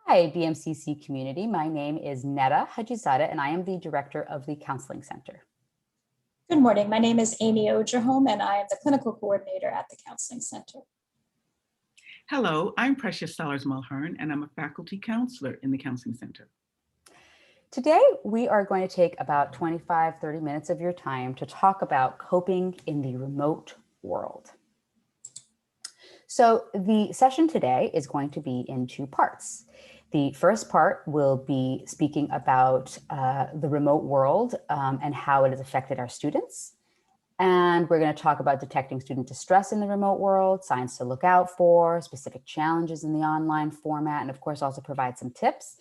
Hi, BMCC community. My name is Neda Hajizadeh, and I am the director of the Counseling Center. Good morning. My name is Amy Ojerholm, and I am the clinical coordinator at the Counseling Center. Hello, I'm Precious Sellars-Mulhern, and I'm a faculty counselor in the Counseling Center. Today, we are going to take about 25-30 minutes of your time to talk about coping in the remote world. So the session today is going to be in two parts. The first part will be speaking about the remote world and how it has affected our students. And we're going to talk about detecting student distress in the remote world, signs to look out for, specific challenges in the online format, and of course also provide some tips.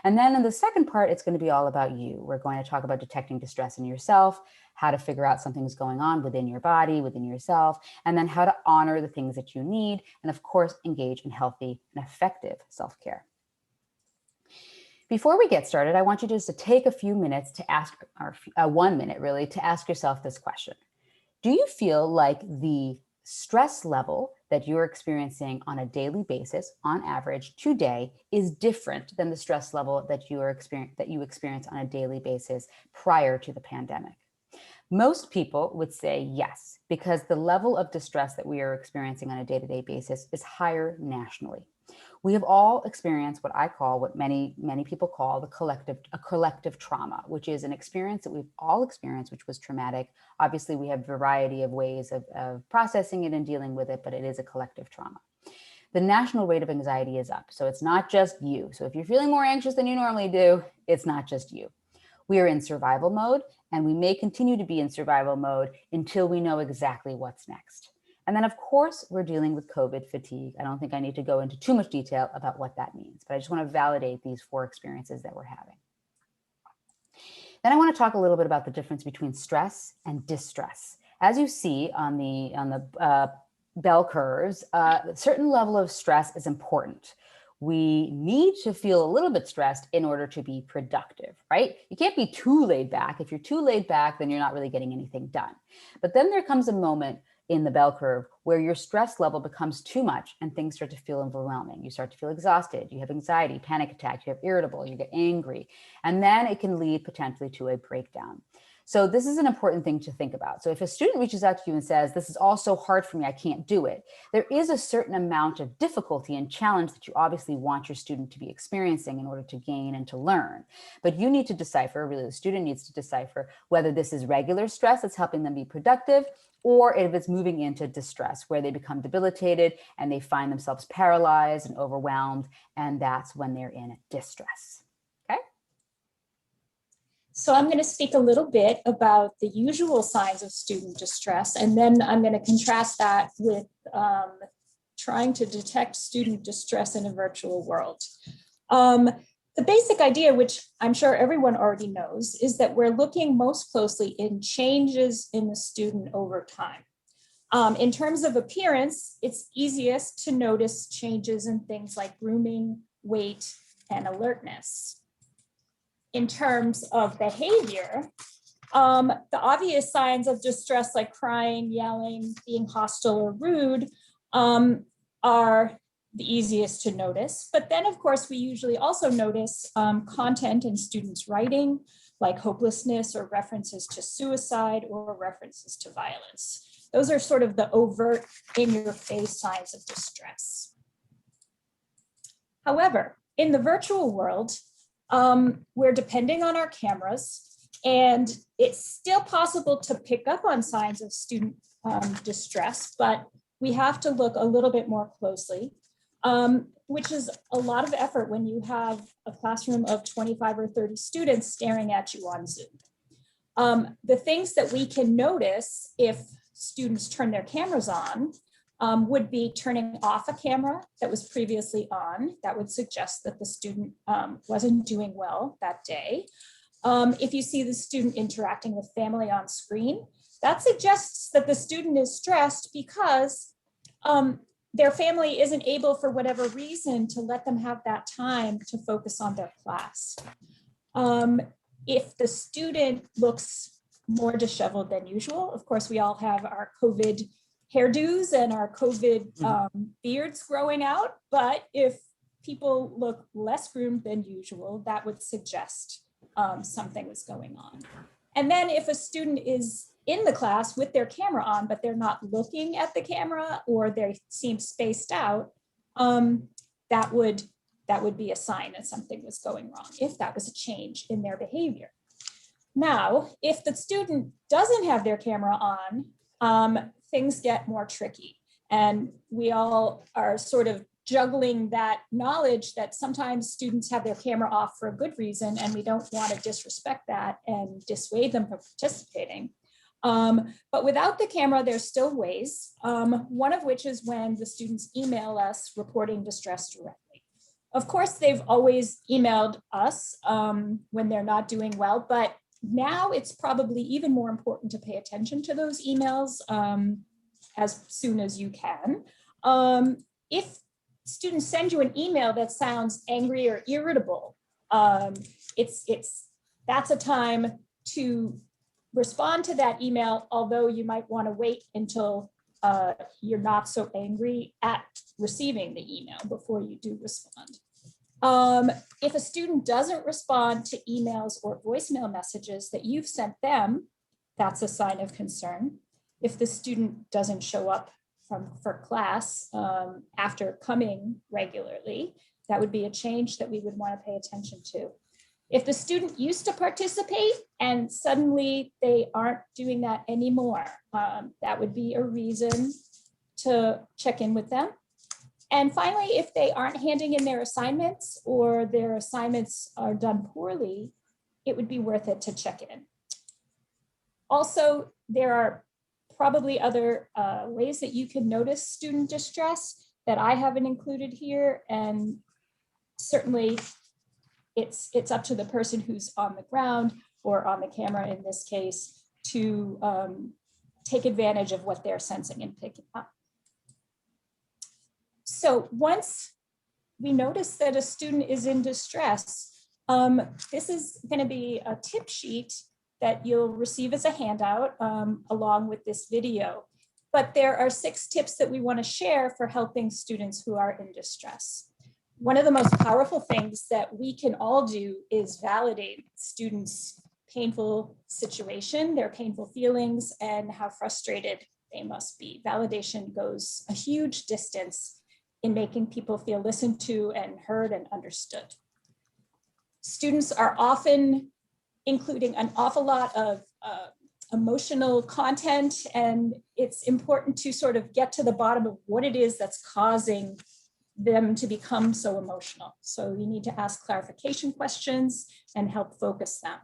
And then in the second part, it's going to be all about you. We're going to talk about detecting distress in yourself, how to figure out something's going on within your body, within yourself, and then how to honor the things that you need, and of course, engage in healthy and effective self-care. Before we get started, I want you just to take a few minutes to ask, or 1 minute really, to ask yourself this question. Do you feel like the stress level that you're experiencing on a daily basis, on average today, is different than the stress level that you experience on a daily basis prior to the pandemic? Most people would say yes, because the level of distress that we are experiencing on a day-to-day basis is higher nationally. We have all experienced what I call, what many people call a collective trauma, which is an experience that we've all experienced, which was traumatic. Obviously, we have a variety of ways of processing it and dealing with it, but it is a collective trauma. The national rate of anxiety is up. So it's not just you. So if you're feeling more anxious than you normally do, it's not just you. We are in survival mode, and we may continue to be in survival mode until we know exactly what's next. And then, of course, we're dealing with COVID fatigue. I don't think I need to go into too much detail about what that means, but I just want to validate these four experiences that we're having. Then I want to talk a little bit about the difference between stress and distress. As you see on the bell curves, a certain level of stress is important. We need to feel a little bit stressed in order to be productive, right? You can't be too laid back. If you're too laid back, then you're not really getting anything done. But then there comes a moment in the bell curve where your stress level becomes too much and things start to feel overwhelming. You start to feel exhausted, you have anxiety, panic attacks, you have irritable, you get angry, and then it can lead potentially to a breakdown. So this is an important thing to think about. So if a student reaches out to you and says, this is all so hard for me, I can't do it, there is a certain amount of difficulty and challenge that you obviously want your student to be experiencing in order to gain and to learn. But you need to decipher, really the student needs to decipher whether this is regular stress that's helping them be productive, or if it's moving into distress where they become debilitated and they find themselves paralyzed and overwhelmed, and that's when they're in distress. Okay? So I'm going to speak a little bit about the usual signs of student distress, and then I'm going to contrast that with trying to detect student distress in a virtual world. The basic idea, which I'm sure everyone already knows, is that we're looking most closely in changes in the student over time. In terms of appearance, it's easiest to notice changes in things like grooming, weight, and alertness. In terms of behavior, the obvious signs of distress like crying, yelling, being hostile or rude are the easiest to notice. But then, of course, we usually also notice content in students' writing, like hopelessness or references to suicide or references to violence. Those are sort of the overt, in-your-face signs of distress. However, in the virtual world, we're depending on our cameras, and it's still possible to pick up on signs of student distress, but we have to look a little bit more closely. Which is a lot of effort when you have a classroom of 25 or 30 students staring at you on Zoom. The things that we can notice if students turn their cameras on would be turning off a camera that was previously on. That would suggest that the student wasn't doing well that day. If you see the student interacting with family on screen, that suggests that the student is stressed because their family isn't able, for whatever reason, to let them have that time to focus on their class. If the student looks more disheveled than usual, of course, we all have our COVID hairdos and our COVID beards growing out, but if people look less groomed than usual, that would suggest something was going on. And then if a student is in the class with their camera on, but they're not looking at the camera or they seem spaced out, that would be a sign that something was going wrong, if that was a change in their behavior. Now, if the student doesn't have their camera on, things get more tricky. And we all are sort of juggling that knowledge that sometimes students have their camera off for a good reason, and we don't want to disrespect that and dissuade them from participating. But without the camera, there's still ways, one of which is when the students email us reporting distress directly. Of course, they've always emailed us when they're not doing well, but now it's probably even more important to pay attention to those emails as soon as you can. If students send you an email that sounds angry or irritable, that's a time to respond to that email, although you might want to wait until you're not so angry at receiving the email before you do respond. If a student doesn't respond to emails or voicemail messages that you've sent them, that's a sign of concern. If the student doesn't show up for class after coming regularly, that would be a change that we would want to pay attention to. If the student used to participate and suddenly they aren't doing that anymore, that would be a reason to check in with them. And finally, if they aren't handing in their assignments or their assignments are done poorly, it would be worth it to check in. Also, there are probably other ways that you can notice student distress that I haven't included here. And certainly it's up to the person who's on the ground or on the camera in this case to take advantage of what they're sensing and picking up. So once we notice that a student is in distress, this is going to be a tip sheet that you'll receive as a handout along with this video. But there are 6 tips that we want to share for helping students who are in distress. One of the most powerful things that we can all do is validate students' painful situation, their painful feelings, and how frustrated they must be. Validation goes a huge distance in making people feel listened to and heard and understood. Students are often including an awful lot of emotional content, and it's important to sort of get to the bottom of what it is that's causing them to become so emotional. So you need to ask clarification questions and help focus them.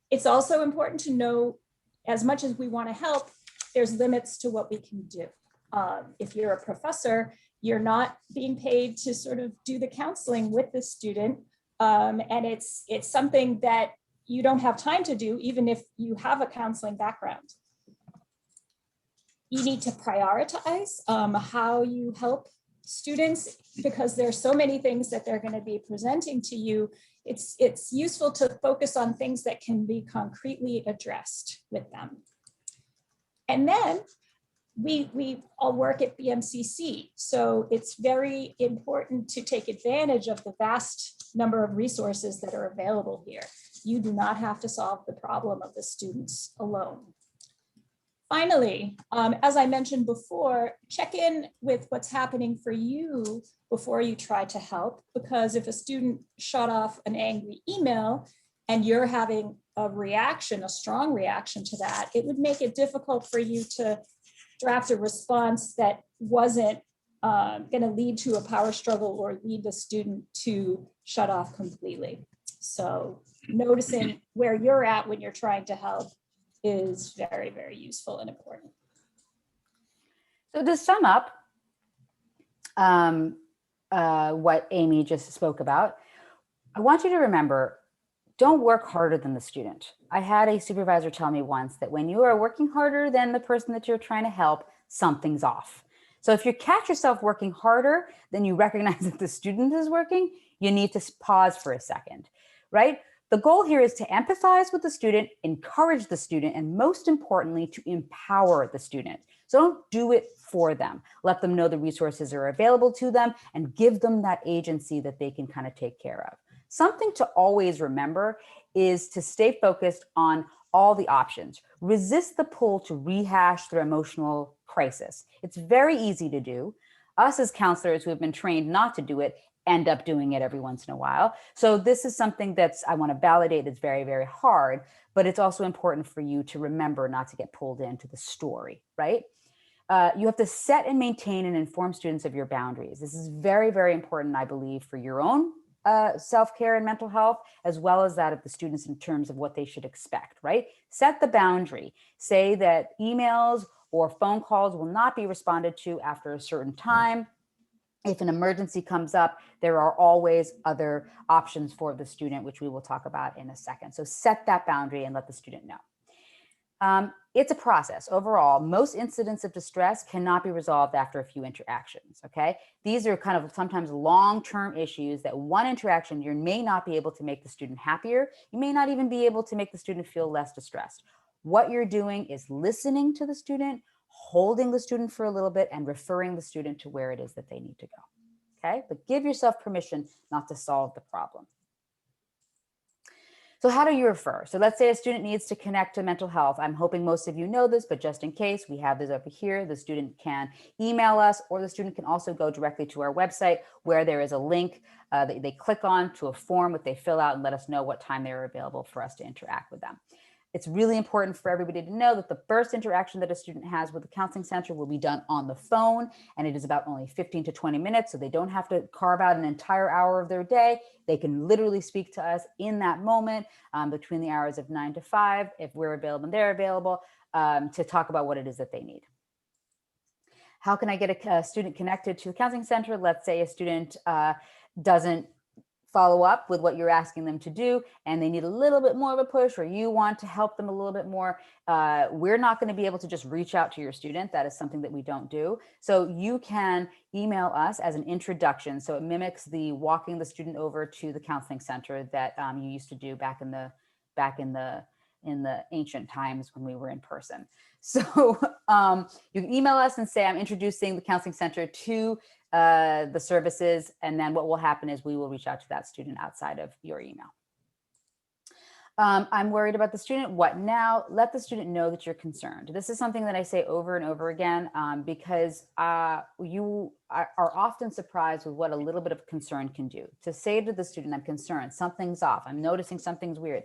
It's also important to know, as much as we want to help, there's limits to what we can do. If you're a professor, you're not being paid to sort of do the counseling with the student. And it's something that you don't have time to do, even if you have a counseling background. You need to prioritize how you help students, because there are so many things that they're going to be presenting to you. It's useful to focus on things that can be concretely addressed with them. And then we all work at BMCC, so it's very important to take advantage of the vast number of resources that are available here. You do not have to solve the problem of the students alone. Finally, as I mentioned before, check in with what's happening for you before you try to help, because if a student shot off an angry email and you're having a reaction, a strong reaction to that, it would make it difficult for you to draft a response that wasn't going to lead to a power struggle or lead the student to shut off completely. So noticing where you're at when you're trying to help is very, very useful and important. So to sum up what Amy just spoke about, I want you to remember, don't work harder than the student. I had a supervisor tell me once that when you are working harder than the person that you're trying to help, something's off. So if you catch yourself working harder than you recognize that the student is working, you need to pause for a second, right? The goal here is to empathize with the student, encourage the student, and most importantly, to empower the student. So don't do it for them. Let them know the resources are available to them and give them that agency that they can kind of take care of. Something to always remember is to stay focused on all the options. Resist the pull to rehash their emotional crisis. It's very easy to do. Us as counselors who have been trained not to do it end up doing it every once in a while. So this is something that's, I want to validate, it's very, very hard, but it's also important for you to remember not to get pulled into the story, right? You have to set and maintain and inform students of your boundaries. This is very, very important, I believe, for your own self-care and mental health, as well as that of the students in terms of what they should expect, right? Set the boundary. Say that emails or phone calls will not be responded to after a certain time. If an emergency comes up, there are always other options for the student, which we will talk about in a second. So set that boundary and let the student know. It's a process. Overall, most incidents of distress cannot be resolved after a few interactions, okay? These are kind of sometimes long-term issues that one interaction, you may not be able to make the student happier. You may not even be able to make the student feel less distressed. What you're doing is listening to the student, holding the student for a little bit, and referring the student to where it is that they need to go, okay? But give yourself permission not to solve the problem. So how do you refer? So let's say a student needs to connect to mental health. I'm hoping most of you know this, but just in case, we have this over here. The student can email us, or the student can also go directly to our website where there is a link that they click on to a form that they fill out and let us know what time they're available for us to interact with them. It's really important for everybody to know that the first interaction that a student has with the counseling center will be done on the phone, and it is about only 15 to 20 minutes, so they don't have to carve out an entire hour of their day. They can literally speak to us in that moment between the hours of 9 to 5, if we're available and they're available, to talk about what it is that they need. How can I get a student connected to the counseling center? Let's say a student doesn't follow up with what you're asking them to do, and they need a little bit more of a push, or you want to help them a little bit more. We're not going to be able to just reach out to your student. That is something that we don't do. So you can email us as an introduction. So it mimics the walking the student over to the counseling center that you used to do back in the ancient times when we were in person. So you can email us and say, I'm introducing the counseling center to the services, and then what will happen is we will reach out to that student outside of your email. I'm worried about the student. What now? Let the student know that you're concerned. This is something that I say over and over again because you are often surprised with what a little bit of concern can do. To say to the student, I'm concerned, something's off, I'm noticing something's weird.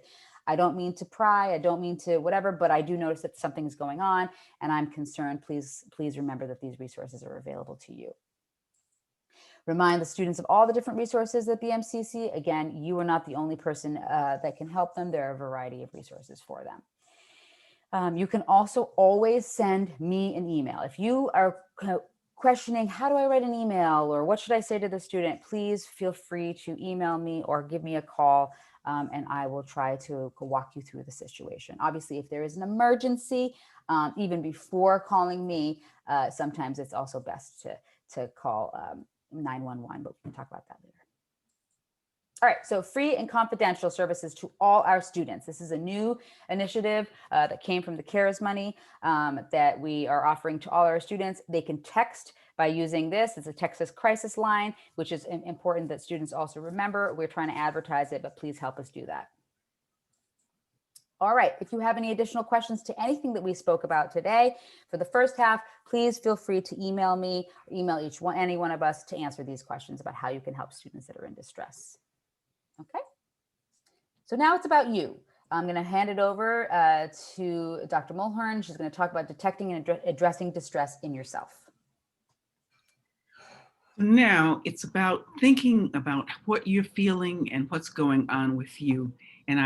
I don't mean to pry, I don't mean to whatever, but I do notice that something's going on and I'm concerned. Please remember that these resources are available to you. Remind the students of all the different resources at BMCC. Again, you are not the only person that can help them. There are a variety of resources for them. You can also always send me an email. If you are questioning, how do I write an email, or what should I say to the student, please feel free to email me or give me a call, and I will try to walk you through the situation. Obviously, if there is an emergency, even before calling me, sometimes it's also best to call 911, but we can talk about that later. All right, so free and confidential services to all our students. This is a new initiative that came from the CARES money that we are offering to all our students. They can text by using this. It's a Texas crisis line, which is important that students also remember. We're trying to advertise it, but please help us do that. All right, if you have any additional questions to anything that we spoke about today for the first half, please feel free to email me or email any one of us to answer these questions about how you can help students that are in distress. Okay, so now it's about you. I'm going to hand it over to Dr. Mulhern. She's going to talk about detecting and addressing distress in yourself. Now it's about thinking about what you're feeling and what's going on with you. And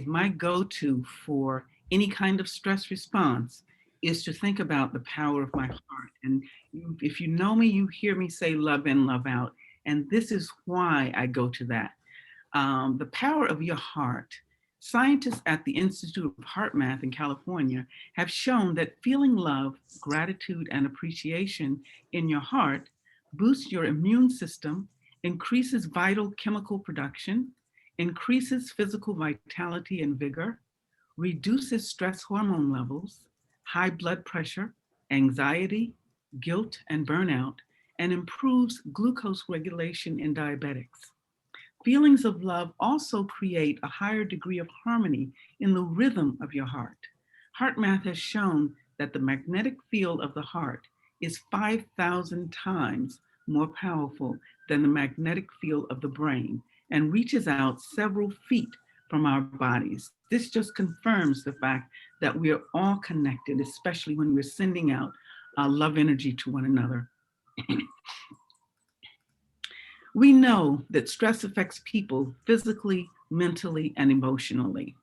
my go-to for any kind of stress response is to think about the power of my heart. And if you know me, you hear me say love in, love out. And this is why I go to that. The power of your heart. Scientists at the Institute of Heart Math in California have shown that feeling love, gratitude, and appreciation in your heart boosts your immune system, increases vital chemical production, increases physical vitality and vigor, reduces stress hormone levels, high blood pressure, anxiety, guilt, and burnout, and improves glucose regulation in diabetics. Feelings of love also create a higher degree of harmony in the rhythm of your heart. Heart math has shown that the magnetic field of the heart is 5,000 times more powerful than the magnetic field of the brain and reaches out several feet from our bodies. This just confirms the fact that we are all connected, especially when we're sending out love energy to one another. We know that stress affects people physically, mentally, and emotionally.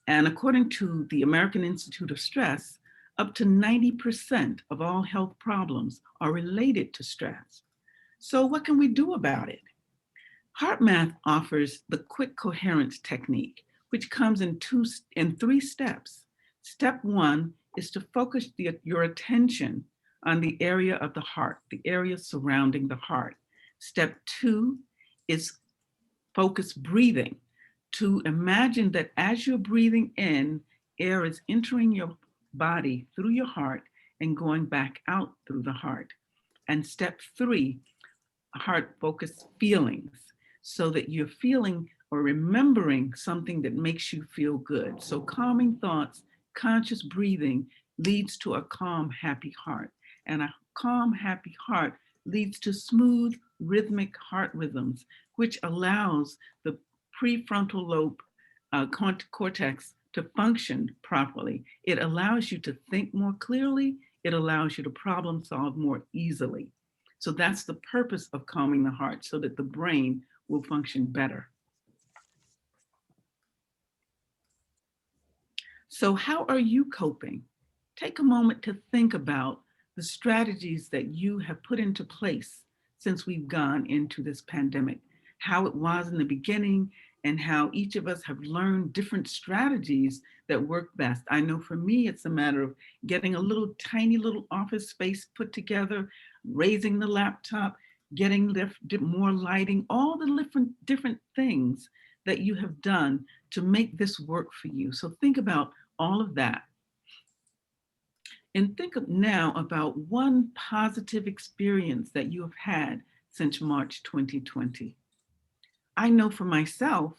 And according to the American Institute of Stress, up to 90% of all health problems are related to stress. So what can we do about it? Heart Math offers the quick coherence technique, which comes in three steps. Step one is to focus your attention on the area of the heart, the area surrounding the heart. Step two is focus breathing, to imagine that as you're breathing in, air is entering your body through your heart and going back out through the heart. And step three, heart focused feelings, so that you're feeling or remembering something that makes you feel good. So calming thoughts, conscious breathing leads to a calm, happy heart. And a calm, happy heart leads to smooth, rhythmic heart rhythms, which allows the prefrontal lobe cortex to function properly. It allows you to think more clearly. It allows you to problem solve more easily. So that's the purpose of calming the heart, so that the brain will function better. So how are you coping? Take a moment to think about the strategies that you have put into place since we've gone into this pandemic, how it was in the beginning, and how each of us have learned different strategies that work best. I know for me, it's a matter of getting a tiny little office space put together, raising the laptop, getting more lighting, all the different things that you have done to make this work for you. So think about all of that. And think now about one positive experience that you have had since March 2020. I know for myself,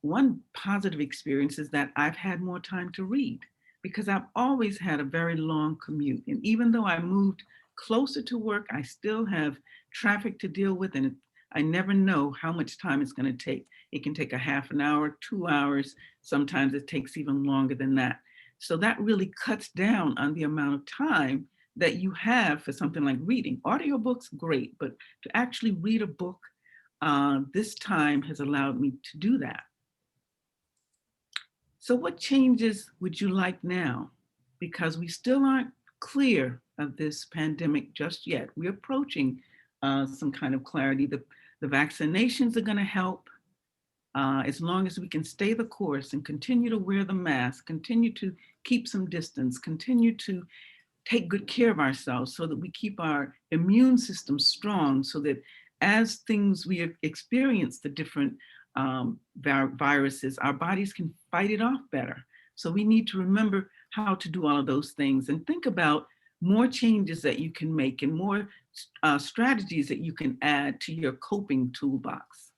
one positive experience is that I've had more time to read, because I've always had a very long commute. And even though I moved closer to work, I still have traffic to deal with, and I never know how much time it's going to take. It can take a half an hour, 2 hours. Sometimes it takes even longer than that. So that really cuts down on the amount of time that you have for something like reading. Audiobooks, great, but to actually read a book, this time has allowed me to do that. So what changes would you like now? Because we still aren't clear of this pandemic just yet. We're approaching some kind of clarity. The vaccinations are going to help, as long as we can stay the course and continue to wear the mask, continue to keep some distance, continue to take good care of ourselves so that we keep our immune system strong, so that as we experience the different viruses, our bodies can fight it off better. So we need to remember how to do all of those things and think about more changes that you can make and more strategies that you can add to your coping toolbox.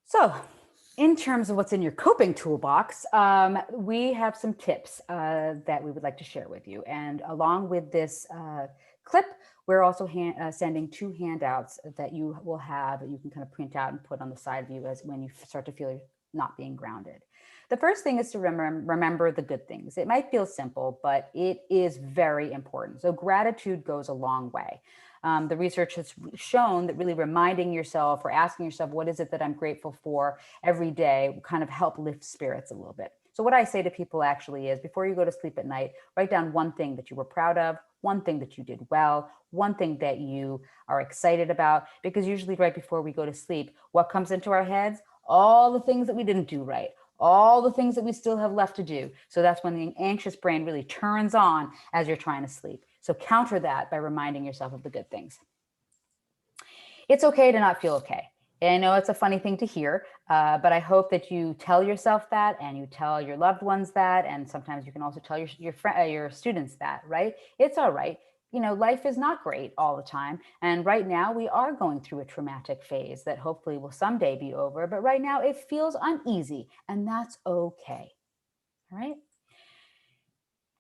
So, in terms of what's in your coping toolbox, we have some tips that we would like to share with you. And along with this clip, we're also sending 2 handouts that you will have that you can kind of print out and put on the side of you as when you start to feel not being grounded. The first thing is to remember the good things. It might feel simple, but it is very important. So gratitude goes a long way. The research has shown that really reminding yourself or asking yourself, what is it that I'm grateful for every day, will kind of help lift spirits a little bit. So what I say to people actually is, before you go to sleep at night, write down one thing that you were proud of, one thing that you did well, one thing that you are excited about, because usually right before we go to sleep, what comes into our heads? All the things that we didn't do right, all the things that we still have left to do. So that's when the anxious brain really turns on as you're trying to sleep. So counter that by reminding yourself of the good things. It's okay to not feel okay. I know it's a funny thing to hear, but I hope that you tell yourself that, and you tell your loved ones that, and sometimes you can also tell your students that, right? It's all right. You know, life is not great all the time. And right now we are going through a traumatic phase that hopefully will someday be over. But right now it feels uneasy, and that's okay. All right.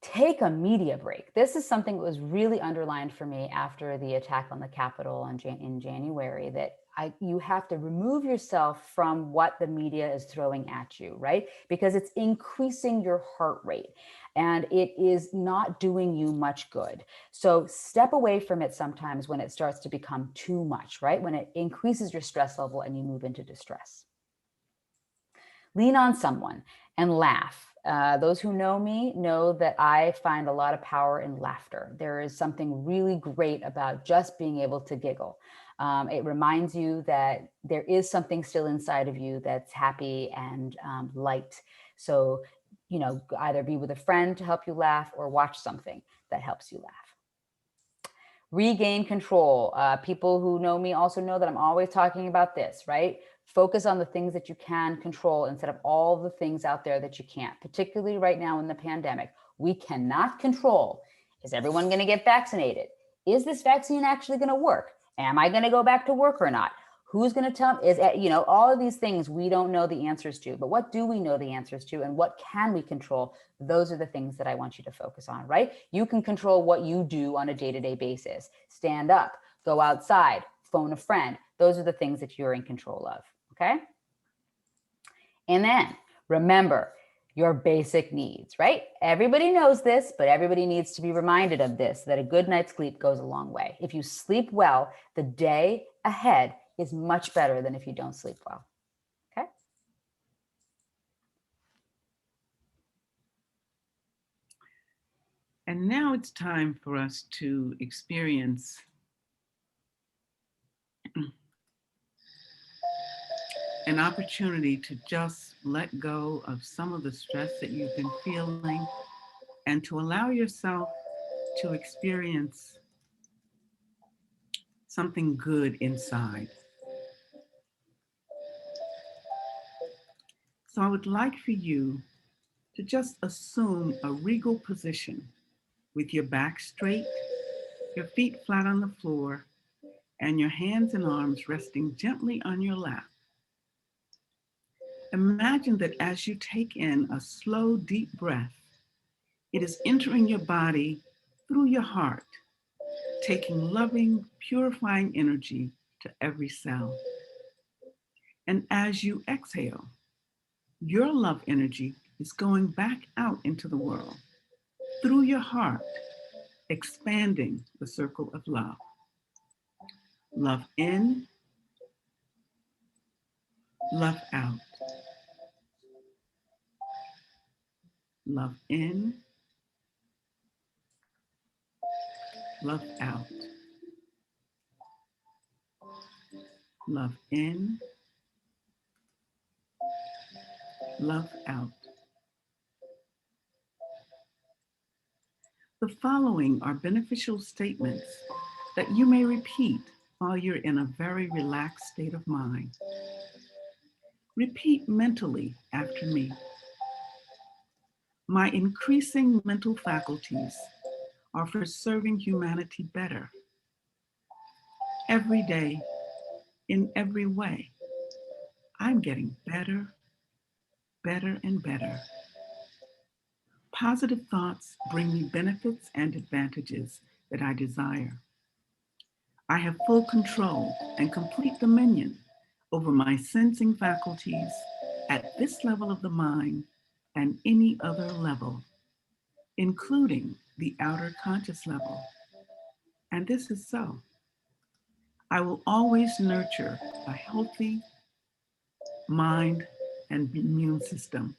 Take a media break. This is something that was really underlined for me after the attack on the Capitol in January, that you have to remove yourself from what the media is throwing at you, right? Because it's increasing your heart rate and it is not doing you much good. So step away from it sometimes when it starts to become too much, right? When it increases your stress level and you move into distress. Lean on someone and laugh. Those who know me know that I find a lot of power in laughter. There is something really great about just being able to giggle. It reminds you that there is something still inside of you that's happy and light. So, you know, either be with a friend to help you laugh or watch something that helps you laugh. Regain control. People who know me also know that I'm always talking about this, right? Focus on the things that you can control instead of all the things out there that you can't, particularly right now in the pandemic. We cannot control. Is everyone going to get vaccinated? Is this vaccine actually going to work? Am I going to go back to work or not? Who's going to tell me? You know, all of these things we don't know the answers to, but what do we know the answers to, and what can we control? Those are the things that I want you to focus on, right? You can control what you do on a day-to-day basis. Stand up, go outside, phone a friend. Those are the things that you're in control of, okay? And then remember your basic needs, right? Everybody knows this, but everybody needs to be reminded of this, that a good night's sleep goes a long way. If you sleep well, the day ahead is much better than if you don't sleep well, okay? And now it's time for us to experience an opportunity to just let go of some of the stress that you've been feeling and to allow yourself to experience something good inside. So I would like for you to just assume a regal position with your back straight, your feet flat on the floor, and your hands and arms resting gently on your lap. Imagine that as you take in a slow, deep breath, it is entering your body through your heart, taking loving, purifying energy to every cell. And as you exhale, your love energy is going back out into the world through your heart, expanding the circle of love. Love in, love out. Love in, love out. Love in, love out. The following are beneficial statements that you may repeat while you're in a very relaxed state of mind. Repeat mentally after me. My increasing mental faculties are for serving humanity better. Every day, in every way, I'm getting better, better, and better. Positive thoughts bring me benefits and advantages that I desire. I have full control and complete dominion over my sensing faculties at this level of the mind and any other level, including the outer conscious level. And this is so. I will always nurture a healthy mind and immune system.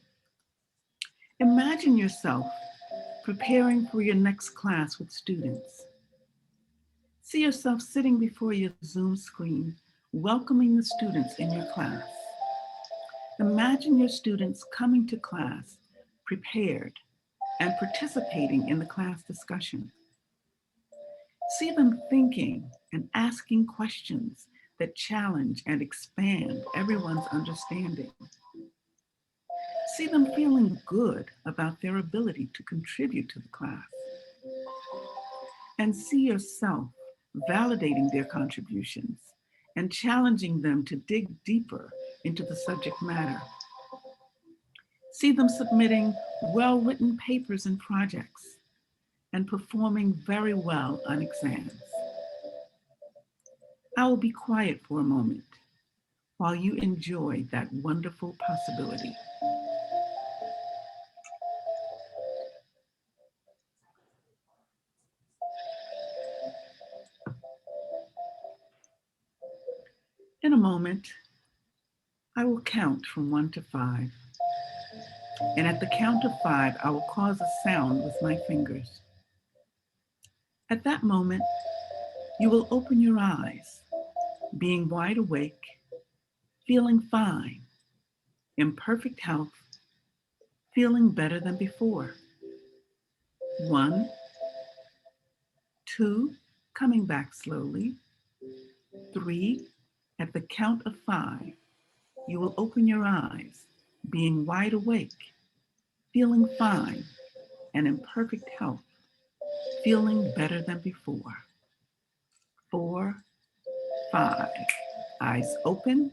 Imagine yourself preparing for your next class with students. See yourself sitting before your Zoom screen, welcoming the students in your class. Imagine your students coming to class prepared and participating in the class discussion. See them thinking and asking questions that challenge and expand everyone's understanding. See them feeling good about their ability to contribute to the class. And see yourself validating their contributions and challenging them to dig deeper into the subject matter. See them submitting well-written papers and projects and performing very well on exams. I will be quiet for a moment while you enjoy that wonderful possibility. In a moment, I will count from 1 to 5. And at the count of 5, I will cause a sound with my fingers. At that moment, you will open your eyes, being wide awake, feeling fine, in perfect health, feeling better than before. 1, 2, coming back slowly. 3, at the count of 5, you will open your eyes, being wide awake, feeling fine and in perfect health, feeling better than before. 4, 5, eyes open,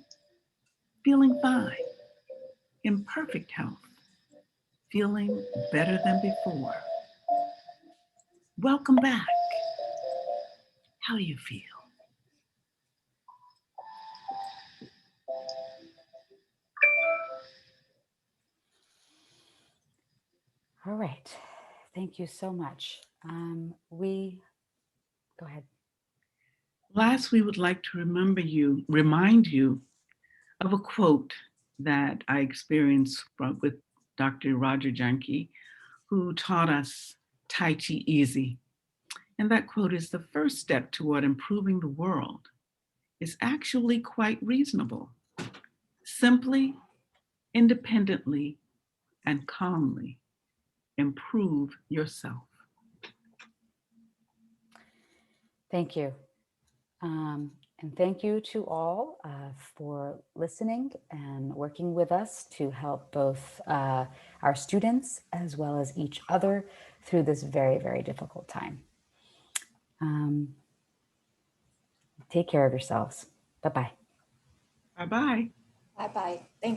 feeling fine, in perfect health, feeling better than before. Welcome back. How do you feel? All right. Thank you so much. Go ahead. Last, we would like to remind you of a quote that I experienced with Dr. Roger Junkie, who taught us Tai Chi Easy. And that quote is, "The first step toward improving the world is actually quite reasonable. Simply, independently, and calmly improve yourself." Thank you. And thank you to all for listening and working with us to help both our students as well as each other through this very, very difficult time. Take care of yourselves. Bye-bye. Bye-bye. Bye-bye. Thank